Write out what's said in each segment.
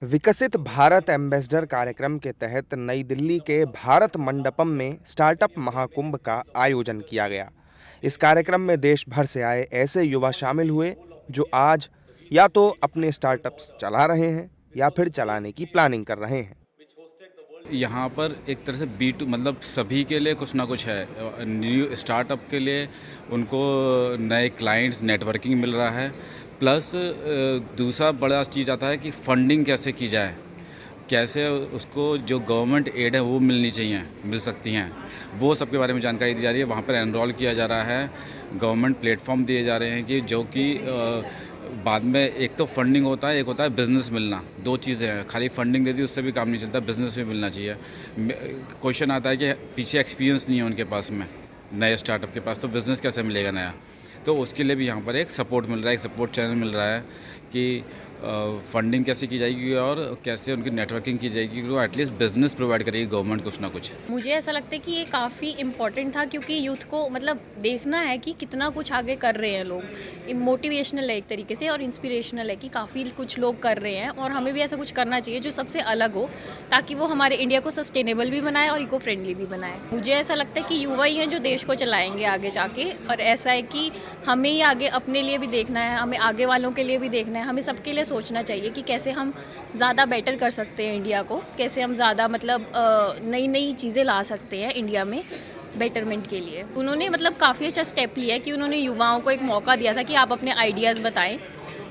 विकसित भारत एम्बेसडर कार्यक्रम के तहत नई दिल्ली के भारत मंडपम में स्टार्टअप महाकुंभ का आयोजन किया गया। इस कार्यक्रम में देश भर से आए ऐसे युवा शामिल हुए जो आज या तो अपने स्टार्टअप्स चला रहे हैं या फिर चलाने की प्लानिंग कर रहे हैं। यहाँ पर एक तरह से B2 मतलब सभी के लिए कुछ ना कुछ है। न्यू स्टार्टअप के लिए उनको नए क्लाइंट्स, नेटवर्किंग मिल रहा है, प्लस दूसरा बड़ा चीज़ आता है कि फंडिंग कैसे की जाए, कैसे उसको जो गवर्नमेंट एड है वो मिलनी चाहिए, मिल सकती हैं, वो सब के बारे में जानकारी दी जा रही है। वहाँ पर एनरोल किया जा रहा है, गवर्नमेंट प्लेटफॉर्म दिए जा रहे हैं कि जो कि बाद में एक तो फंडिंग होता है, एक होता है बिज़नेस मिलना। दो चीज़ें हैं, खाली फंडिंग दे दी उससे भी काम नहीं चलता, बिज़नेस भी मिलना चाहिए। क्वेश्चन आता है कि पीछे एक्सपीरियंस नहीं है उनके पास में, नए स्टार्टअप के पास, तो बिज़नेस कैसे मिलेगा नया। तो उसके लिए भी यहाँ पर एक सपोर्ट मिल रहा है, एक सपोर्ट चैनल मिल रहा है कि फंडिंग कैसे की जाएगी और कैसे उनकी नेटवर्किंग की जाएगी, वो एटलीस्ट बिजनेस प्रोवाइड करेगी गवर्नमेंट कुछ ना कुछ। मुझे ऐसा लगता है कि ये काफ़ी इम्पोर्टेंट था, क्योंकि यूथ को मतलब देखना है कि कितना कुछ आगे कर रहे हैं लोग। मोटिवेशनल है एक तरीके से और इंस्पिरेशनल है कि काफ़ी कुछ लोग कर रहे हैं और हमें भी ऐसा कुछ करना चाहिए जो सबसे अलग हो, ताकि वो हमारे इंडिया को सस्टेनेबल भी बनाए और इको फ्रेंडली भी बनाए। मुझे ऐसा लगता है कि युवा ही हैं जो देश को चलाएंगे आगे जाके, और ऐसा है कि हमें ही आगे अपने लिए भी देखना है, हमें आगे वालों के लिए भी देखना है, हमें सबके लिए सोचना चाहिए कि कैसे हम ज़्यादा बेटर कर सकते हैं इंडिया को, कैसे हम ज़्यादा मतलब नई नई चीज़ें ला सकते हैं इंडिया में बेटरमेंट के लिए। उन्होंने मतलब काफ़ी अच्छा स्टेप लिया है कि उन्होंने युवाओं को एक मौका दिया था कि आप अपने आइडियाज़ बताएं,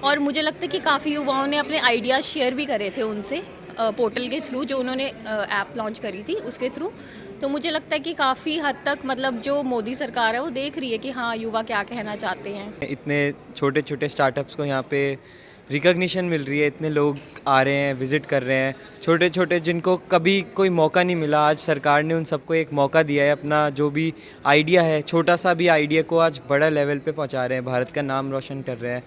और मुझे लगता है कि काफ़ी युवाओं ने अपने आइडियाज़ शेयर भी करे थे उनसे पोर्टल के थ्रू, जो उन्होंने ऐप लॉन्च करी थी उसके थ्रू। तो मुझे लगता है कि काफ़ी हद तक मतलब जो मोदी सरकार है वो देख रही है कि हाँ, युवा क्या कहना चाहते हैं। इतने छोटे छोटे स्टार्टअप्स को यहाँ पे रिकग्निशन मिल रही है, इतने लोग आ रहे हैं, विज़िट कर रहे हैं, छोटे छोटे जिनको कभी कोई मौका नहीं मिला, आज सरकार ने उन सबको एक मौका दिया है। अपना जो भी आइडिया है, छोटा सा भी आइडिया को आज बड़ा लेवल पे पहुँचा रहे हैं, भारत का नाम रोशन कर रहे हैं।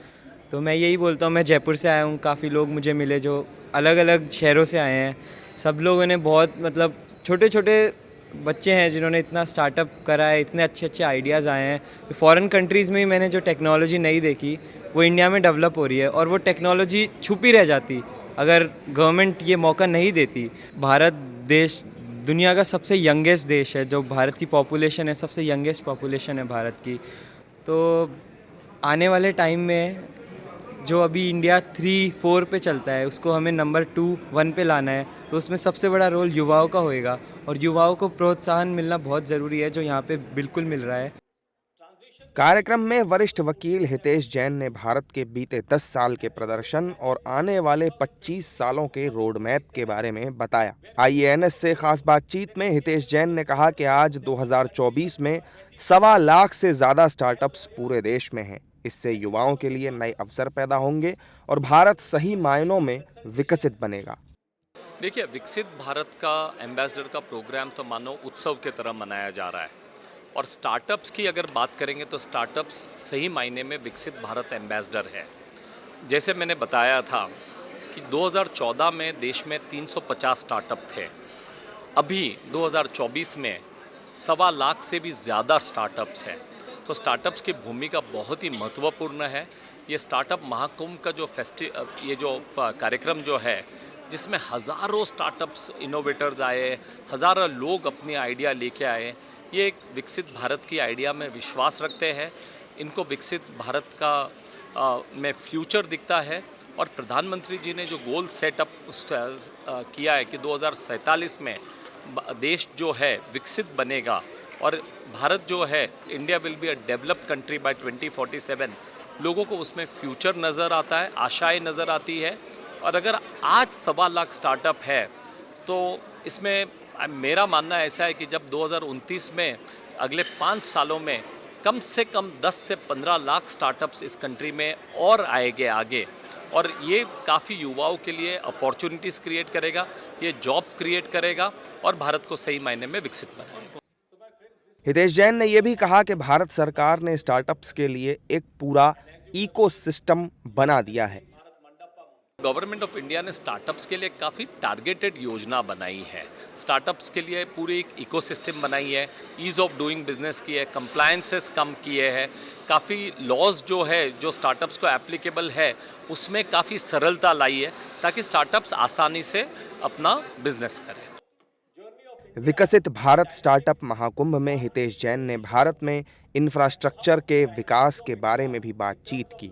तो मैं यही बोलता हूँ, मैं जयपुर से आया हूँ, काफ़ी लोग मुझे मिले जो अलग अलग शहरों से आए हैं। सब लोगों ने बहुत मतलब छोटे छोटे बच्चे हैं जिन्होंने इतना स्टार्टअप करा है, इतने अच्छे अच्छे आइडियाज़ आए हैं। तो फॉरेन कंट्रीज़ में ही मैंने जो टेक्नोलॉजी नहीं देखी वो इंडिया में डेवलप हो रही है, और वो टेक्नोलॉजी छुपी रह जाती अगर गवर्नमेंट ये मौका नहीं देती। भारत देश दुनिया का सबसे यंगेस्ट देश है, जो भारत की पॉपुलेशन है, सबसे यंगेस्ट पॉपुलेशन है भारत की। तो आने वाले टाइम में जो अभी इंडिया 3-4 पे चलता है, उसको हमें नंबर 2-1 पे लाना है। तो उसमें सबसे बड़ा रोल युवाओं का होएगा, और युवाओं को प्रोत्साहन मिलना बहुत ज़रूरी है, जो यहाँ पे बिल्कुल मिल रहा है। कार्यक्रम में वरिष्ठ वकील हितेश जैन ने भारत के बीते 10 साल के प्रदर्शन और आने वाले 25 सालों के रोड मैप के बारे में बताया। IANS से खास बातचीत में हितेश जैन ने कहा कि आज 2024 में 1.25 लाख से ज्यादा स्टार्टअप्स पूरे देश में हैं। इससे युवाओं के लिए नए अवसर पैदा होंगे और भारत सही मायनों में विकसित बनेगा। देखिए, विकसित भारत का एम्बेसडर का प्रोग्राम तो मानो उत्सव की तरह मनाया जा रहा है, और स्टार्टअप्स की अगर बात करेंगे तो स्टार्टअप्स सही मायने में विकसित भारत एम्बेसडर है। जैसे मैंने बताया था कि 2014 में देश में 350 स्टार्टअप थे, अभी 2024 में 1.25 लाख से भी ज़्यादा स्टार्टअप्स हैं। तो स्टार्टअप्स की भूमिका बहुत ही महत्वपूर्ण है। ये स्टार्टअप महाकुंभ का जो ये जो कार्यक्रम जो है, जिसमें हज़ारों स्टार्टअप्स इनोवेटर्स आए, हज़ारों लोग अपनी आइडिया लेके आए, ये एक विकसित भारत की आइडिया में विश्वास रखते हैं। इनको विकसित भारत का में फ्यूचर दिखता है, और प्रधानमंत्री जी ने जो गोल सेटअप किया है कि 2047 में देश जो है विकसित बनेगा, और भारत जो है India will be a developed country bye 2047, लोगों को उसमें फ्यूचर नज़र आता है, आशाएं नज़र आती है। और अगर आज 1.25 लाख स्टार्टअप है, तो इसमें मेरा मानना ऐसा है कि जब 2029 में अगले 5 सालों में कम से कम 10 से 15 लाख स्टार्टअप्स इस कंट्री में और आएंगे आगे, और ये काफ़ी युवाओं के लिए अपॉर्चुनिटीज़ क्रिएट करेगा, ये जॉब क्रिएट करेगा, और भारत को सही मायने में विकसित बनाएगा। हितेश जैन ने यह भी कहा कि भारत सरकार ने स्टार्टअप्स के लिए एक पूरा इकोसिस्टम बना दिया है। गवर्नमेंट ऑफ इंडिया ने स्टार्टअप्स के लिए काफ़ी टारगेटेड योजना बनाई है। स्टार्टअप्स के लिए पूरी एक इकोसिस्टम बनाई है, ईज़ ऑफ डूइंग बिजनेस की है, कंप्लायंसेस कम किए हैं, काफ़ी लॉज जो है जो स्टार्टअप्स को एप्लीकेबल है उसमें काफ़ी सरलता लाई है ताकि स्टार्टअप्स आसानी से अपना बिजनेस करें। विकसित भारत स्टार्टअप महाकुंभ में हितेश जैन ने भारत में इंफ्रास्ट्रक्चर के विकास के बारे में भी बातचीत की।